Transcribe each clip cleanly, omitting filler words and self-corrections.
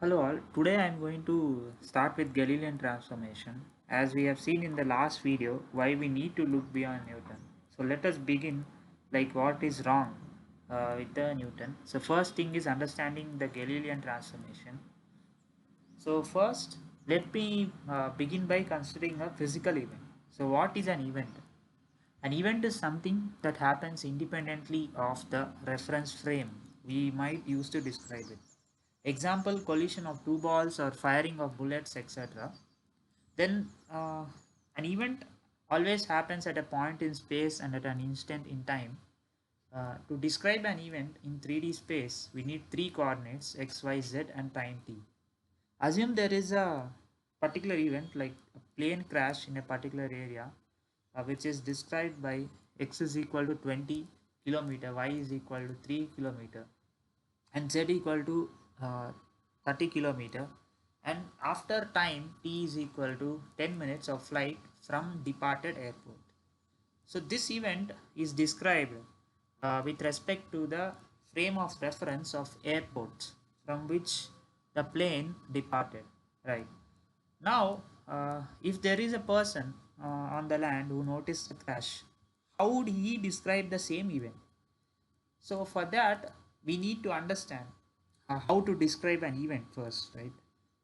Hello all, today I am going to start with Galilean transformation. As we have seen in the last video, why we need to look beyond Newton. So let us begin like what is wrong with the Newton. So first thing is understanding the Galilean transformation. So first, let me begin by considering a physical event. So what is an event? An event is something that happens independently of the reference frame we might use to describe it. Example, collision of two balls or firing of bullets, etc. Then an event always happens at a point in space and at an instant in time. To describe an event in 3D space, we need three coordinates x, y, z and time t. Assume there is a particular event like a plane crash in a particular area, which is described by x is equal to 20 kilometer, y is equal to 3 kilometer, and z equal to 30 kilometer, and after time t is equal to 10 minutes of flight from departed airport. So this event is described with respect to the frame of reference of airport from which the plane departed, right? Now if there is a person on the land who noticed the crash, how would he describe the same event? So for that, we need to understand how to describe an event first, right?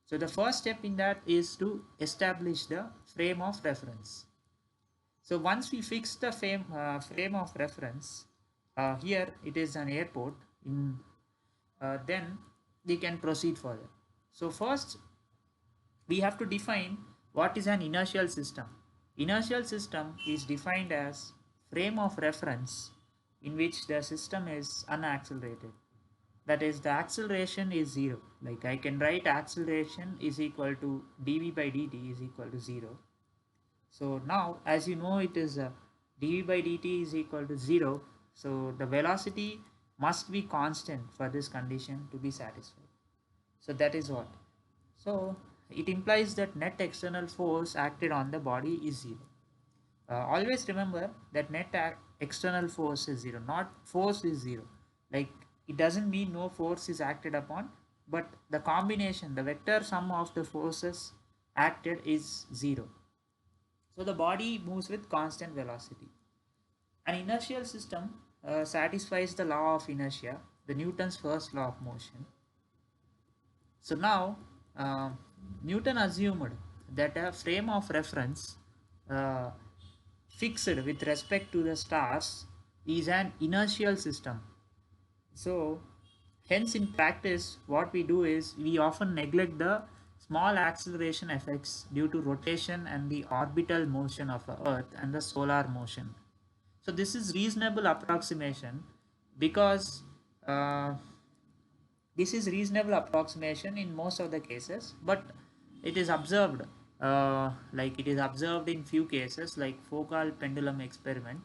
So the first step in that is to establish the frame of reference. So once we fix the frame of reference, here it is an airport, then we can proceed further. So first, we have to define what is an inertial system. Inertial system is defined as frame of reference in which the system is unaccelerated. That is, the acceleration is zero. Like I can write acceleration is equal to dv by dt is equal to zero. So now, as you know, it is dv by dt is equal to zero. So the velocity must be constant for this condition to be satisfied. So that is what. So it implies that net external force acted on the body is zero. Always remember that external force is zero, not force is zero. Like it doesn't mean no force is acted upon, but the combination, the vector sum of the forces acted is zero. So the body moves with constant velocity. An inertial system satisfies the law of inertia, the Newton's first law of motion. So now, uh, Newton assumed that a frame of reference uh, fixed with respect to the stars is an inertial system. So, hence in practice, what we do is we often neglect the small acceleration effects due to rotation and the orbital motion of the Earth and the solar motion. So this is reasonable approximation because uh, this is reasonable approximation in most of the cases, but it is observed like it is observed in few cases like focal pendulum experiment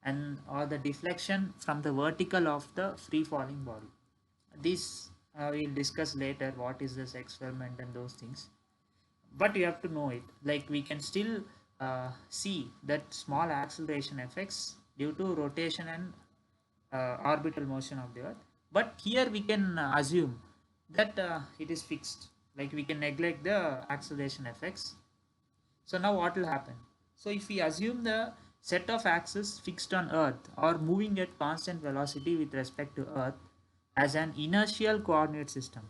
and or the deflection from the vertical of the free falling body. This we'll discuss later what is this experiment and those things, but you have to know it. Like we can still see that small acceleration effects due to rotation and orbital motion of the earth, but here we can assume that it is fixed, like we can neglect the acceleration effects. So now what will happen? So if we assume the set of axes fixed on earth or moving at constant velocity with respect to earth as an inertial coordinate system,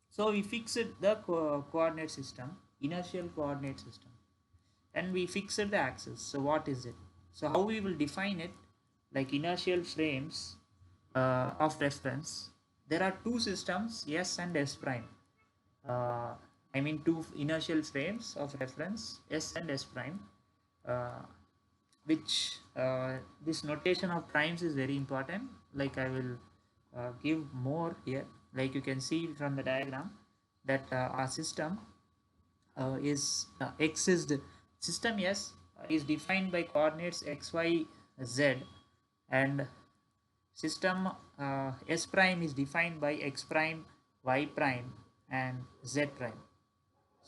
so we fixed the coordinate system, inertial coordinate system, and we fixed the axis. So what is it? So how we will define it? Like inertial frames of reference. There are two systems, S and S prime. Uh, I mean two inertial frames of reference, S and S prime, uh, which this notation of primes is very important. Like I will give more here. Like you can see from the diagram that our system is X is the system S is defined by coordinates x, y, z, and system S prime is defined by x prime, y prime, and z prime.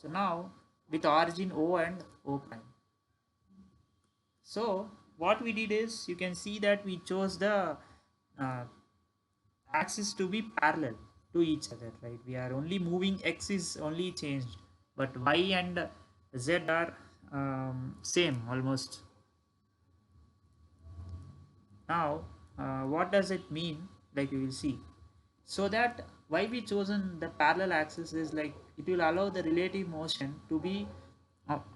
So now with origin O and O prime. So what we did is you can see that we chose the uh, axis to be parallel. to each other, right? We are only moving, x is only changed, but y and z are same almost. Now, what does it mean? Like we will see. So that why we chosen the parallel axis is like it will allow the relative motion to be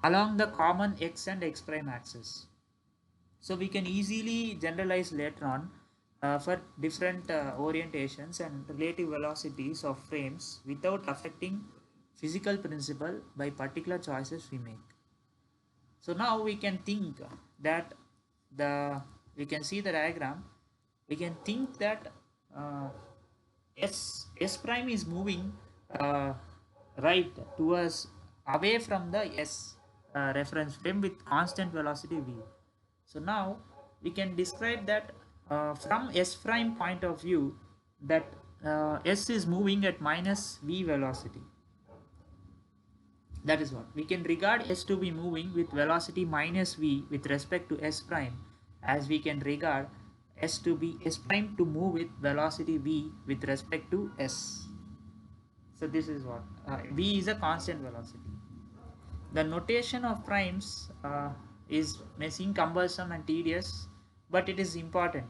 along the common x and x prime axis. So we can easily generalize later on for different orientations and relative velocities of frames without affecting physical principle by particular choices we make. So now we can think that the we can see the diagram. We can think that uh, S prime is moving uh, right towards away from the S reference frame with constant velocity v. So now we can describe that from S prime point of view that S is moving at minus v velocity. That is what we can regard S to be moving with velocity minus v with respect to S prime, as we can regard S prime to move with velocity v with respect to S. So this is what v is a constant velocity. The notation of primes is may seem cumbersome and tedious, but it is important.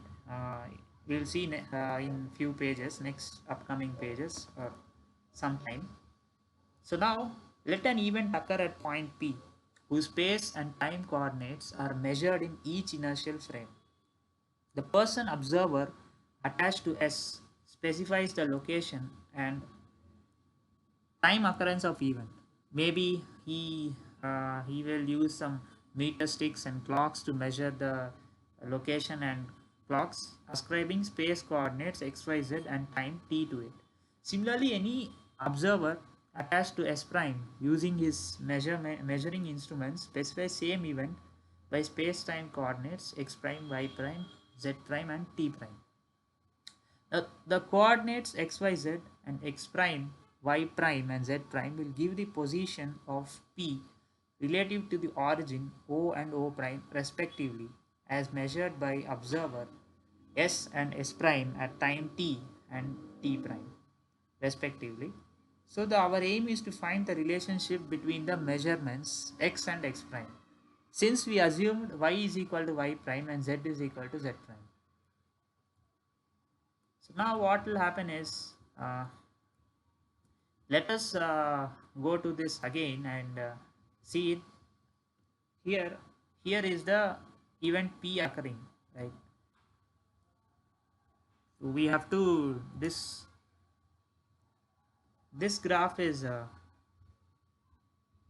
We'll see in few pages, next upcoming pages or sometime. So now let an event occur at point P whose space and time coordinates are measured in each inertial frame. The person observer attached to S specifies the location and time occurrence of event. Maybe he will use some meter sticks and clocks to measure the location and clocks, ascribing space coordinates xyz and time t to it. Similarly, any observer attached to S prime using his measuring instruments specifies same event by space-time coordinates x prime, y prime, z prime, and t prime. The coordinates xyz and x prime, y prime, and z prime will give the position of P relative to the origin O and O prime respectively as measured by observer S and S prime at time t and t prime respectively. So our aim is to find the relationship between the measurements x and x prime, since we assumed y is equal to y prime and z is equal to z prime. So now what will happen is let us go to this again and see it here. Here is the event P occurring, right? So we have to this graph is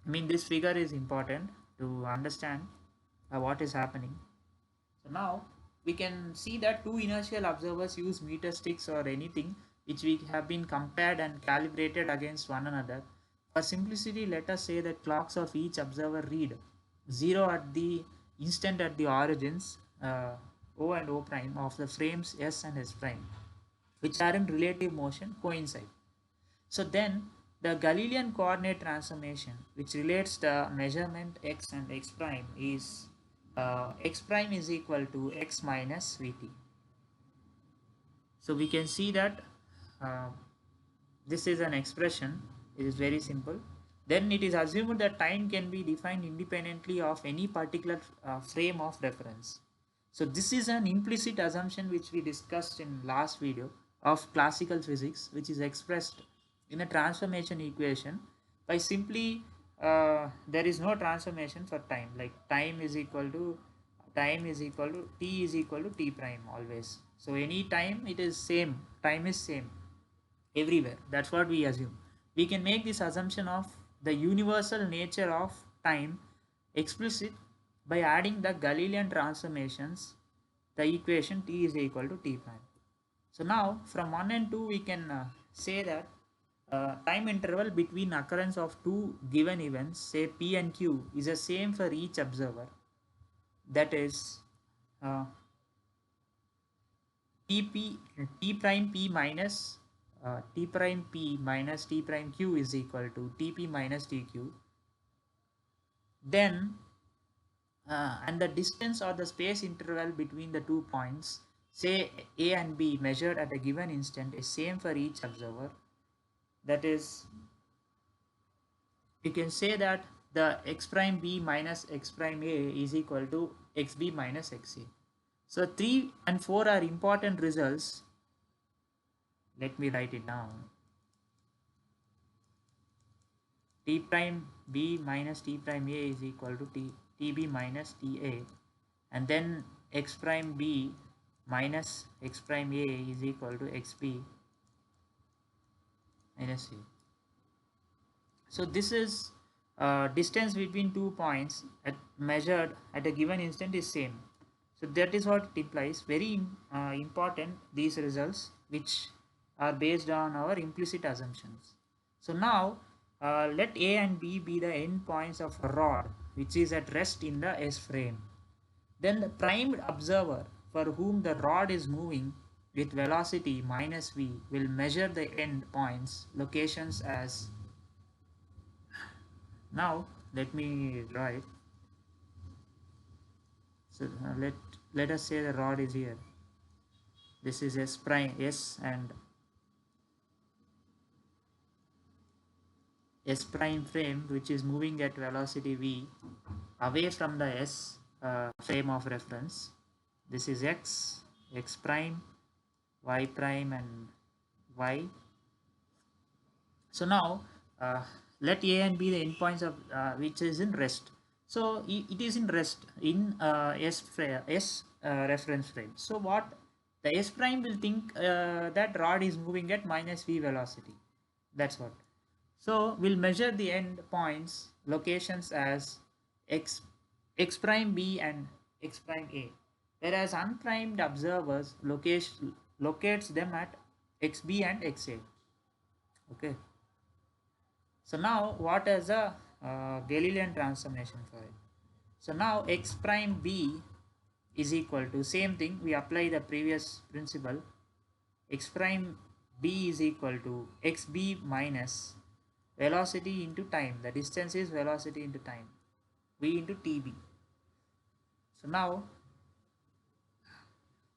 this figure is important to understand what is happening. So now we can see that two inertial observers use meter sticks or anything which we have been compared and calibrated against one another. For simplicity, let us say that clocks of each observer read 0 at the instant at the origins O and O prime of the frames S and S prime, which are in relative motion, coincide. So then the Galilean coordinate transformation, which relates the measurement x and x prime, is x prime is equal to x minus vt. So we can see that uh, this is an expression. It is very simple. Then it is assumed that time can be defined independently of any particular frame of reference. So this is an implicit assumption which we discussed in last video of classical physics, which is expressed in a transformation equation by simply there is no transformation for time, like time is equal to t is equal to t prime always. So any time it is same, time is same everywhere. That's what we assume. We can make this assumption of the universal nature of time explicit by adding the Galilean transformations, the equation t is equal to t prime. So now from 1 and 2 we can say that time interval between occurrence of two given events, say P and Q, is the same for each observer. That is uh, t prime p minus t prime p minus t prime q is equal to tp minus tq. Then and the distance or the space interval between the 2 points, say A and B, measured at a given instant is same for each observer. that is, you can say that the x prime b minus x prime a is equal to xb minus xa. So 3 and 4 are important results. Let me write it down. T prime b minus t prime a is equal to tb minus ta, and then x prime b minus x prime a is equal to xb minus a. So this is distance between 2 points measured at a given instant is same. So that is what it implies. Very important, these results, which are based on our implicit assumptions. So now let A and B be the end points of a rod which is at rest in the S frame. Then the primed observer for whom the rod is moving with velocity minus v will measure the end points locations as. Now let me draw it. So let us say the rod is here. This is S prime S and S prime frame, which is moving at velocity v away from the S frame of reference. This is X, X prime, Y prime and Y. So now let A and B the endpoints of which is in rest. So it is in rest in S reference frame. So what the S prime will think that rod is moving at minus v velocity. That's what. So we'll measure the end points locations as x prime b and x prime a, whereas unprimed observers locates them at xb and xa. Okay. So now what is a Galilean transformation for it? So now x prime b is equal to same thing. We apply the previous principle. X prime b is equal to xb minus velocity into time. The distance is velocity into time, v into tb. So now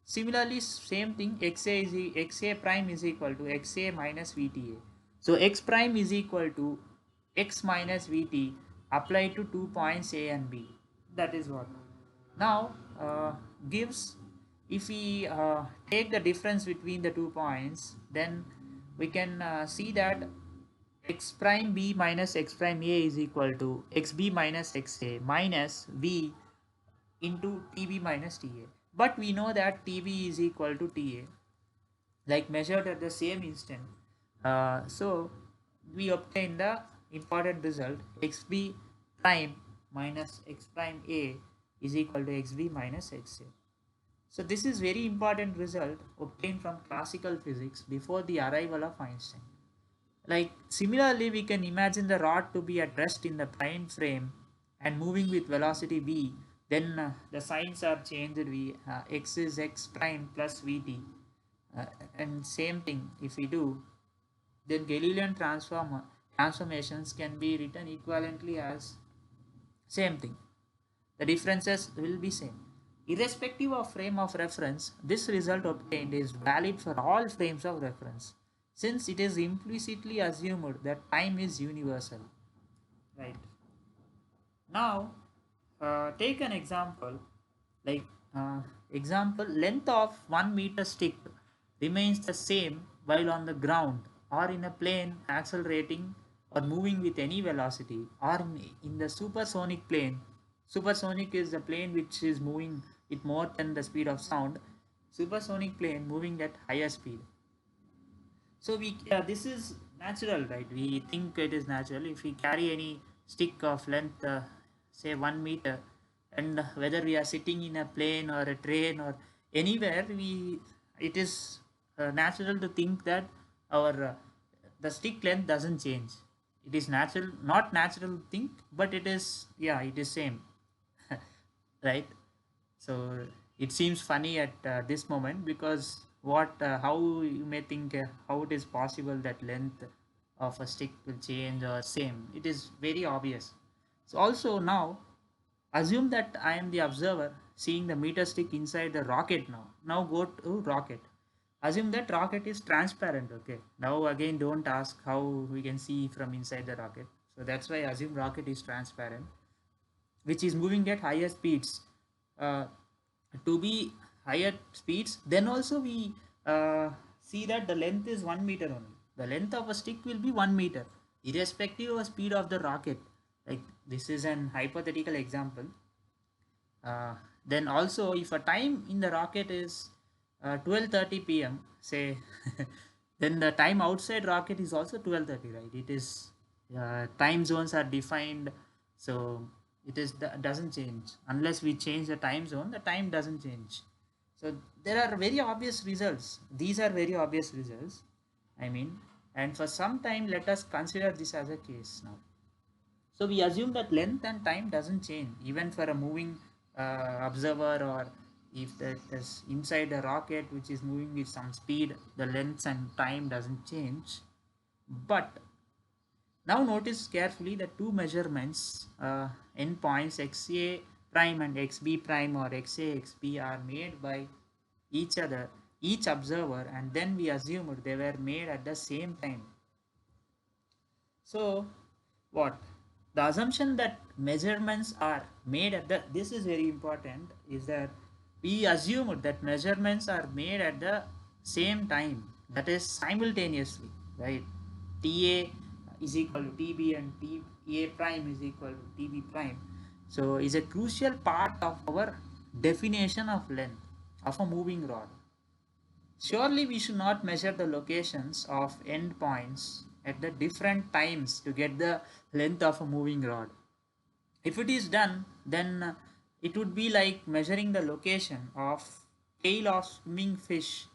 similarly same thing, xa prime is equal to xa minus vta. So x prime is equal to x minus vt applied to 2 points a and b. That is what now gives, if we take the difference between the 2 points, then we can see that x prime b minus x prime a is equal to xb minus xa minus v into tb minus ta. But we know that tb is equal to ta, like measured at the same instant. So we obtain the important result, xb prime minus x prime a is equal to xb minus xa. So this is very important result obtained from classical physics before the arrival of Einstein. Like similarly, we can imagine the rod to be at rest in the prime frame and moving with velocity v. Then the signs are changed. X is x prime plus vt, and same thing if we do, then Galilean transformations can be written equivalently as same thing. The differences will be same. Irrespective of frame of reference, this result obtained is valid for all frames of reference, since it is implicitly assumed that time is universal. Right. Now, take an example, like example, length of 1 meter stick remains the same while on the ground or in a plane accelerating or moving with any velocity, or in the supersonic plane. Supersonic is the plane which is moving with more than the speed of sound. Supersonic plane moving at higher speed. So this is natural, right? We think it is natural. If we carry any stick of length, say 1 meter, and whether we are sitting in a plane or a train or anywhere, it is natural to think that our the stick length doesn't change. It is natural, not natural to think, but it is, yeah, it is same, right? So it seems funny at this moment, because how you may think how it is possible that length of a stick will change or same. It is very obvious. So also now assume that I am the observer seeing the meter stick inside the rocket now. Now go to rocket. Assume that rocket is transparent. Okay, now again don't ask how we can see from inside the rocket. So that's why assume rocket is transparent, which is moving at higher speeds. uh, to be higher speeds, then also we see that the length is 1 meter only. The length of a stick will be 1 meter irrespective of speed of the rocket. Like, this is an hypothetical example. uh, then also, if a time in the rocket is 12:30 p.m. say, then the time outside rocket is also 12:30, right? It is time zones are defined, so it is doesn't change unless we change the time zone. The time doesn't change. So there are very obvious results. These are very obvious results. I mean, and for some time, let us consider this as a case now. So we assume that length and time doesn't change even for a moving observer, or if that is inside a rocket which is moving with some speed, the length and time doesn't change. But now notice carefully the two measurements, endpoints xa prime and xb prime, or xa xb, are made by each other, each observer, and then we assumed they were made at the same time. So what? The assumption that measurements are made at the, this is very important, is that we assume that measurements are made at the same time, that is simultaneously, right? Ta is equal to tb and ta prime is equal to tb prime. So is a crucial part of our definition of length of a moving rod. Surely we should not measure the locations of endpoints at the different times to get the length of a moving rod. If it is done, then it would be like measuring the location of tail of swimming fish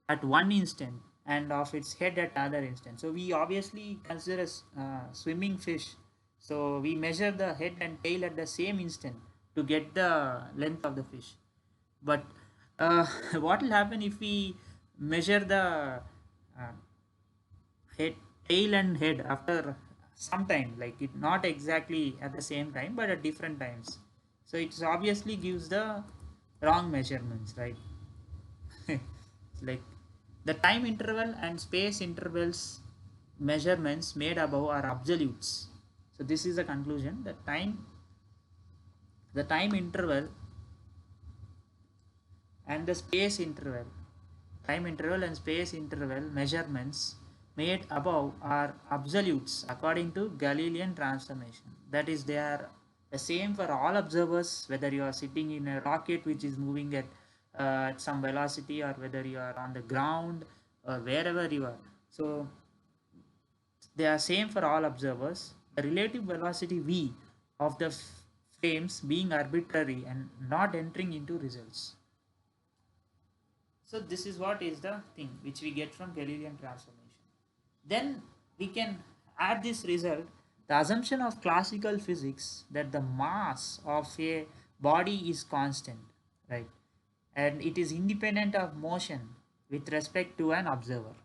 at one instant and of its head at another instant. So we obviously consider swimming fish. So we measure the head and tail at the same instant to get the length of the fish. But what will happen if we measure the uh, head, tail and head after some time, like it not exactly at the same time but at different times? So it obviously gives the wrong measurements, right? Like, the time interval and space intervals measurements made above are absolutes. So this is the conclusion: the time interval and the time interval and space interval measurements made above are absolutes according to Galilean transformation. That is, they are the same for all observers, whether you are sitting in a rocket which is moving at some velocity, or whether you are on the ground, or wherever you are. So they are same for all observers. The relative velocity v of the frames being arbitrary and not entering into results. So this is what is the thing which we get from Galilean transformation. Then we can add this result, the assumption of classical physics that the mass of a body is constant, right? And it is independent of motion with respect to an observer.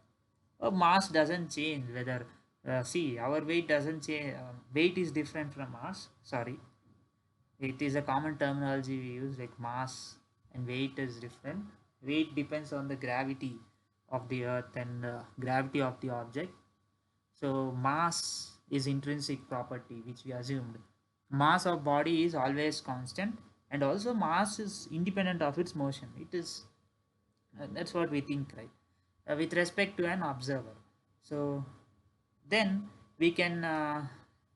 A mass doesn't change whether, see, our weight doesn't change, weight is different from mass, sorry. It is a common terminology we use, like mass and weight is different. Weight depends on the gravity of the earth and gravity of the object. So mass is intrinsic property which we assumed. Mass of body is always constant, and also mass is independent of its motion. It is, that's what we think, right? With respect to an observer. So then we can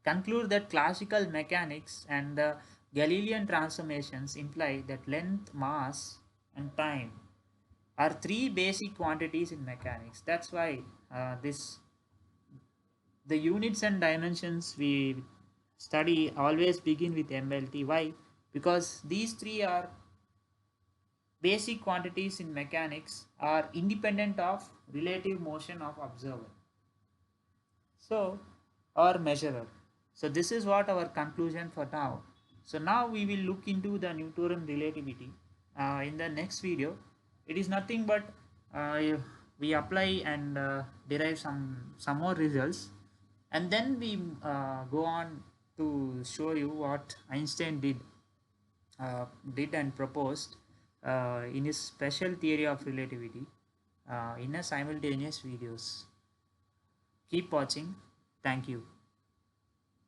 conclude that classical mechanics and the Galilean transformations imply that length, mass, and time are three basic quantities in mechanics. That's why this the units and dimensions we study always begin with MLT. Why? Because these three are basic quantities in mechanics, are independent of relative motion of observer. So, or measurer. So this is what our conclusion for now. So now we will look into the Newtonian relativity in the next video. It is nothing but we apply and derive some more results, and then we go on to show you what Einstein did and proposed in his special theory of relativity. in a simultaneous videos. Keep watching. Thank you.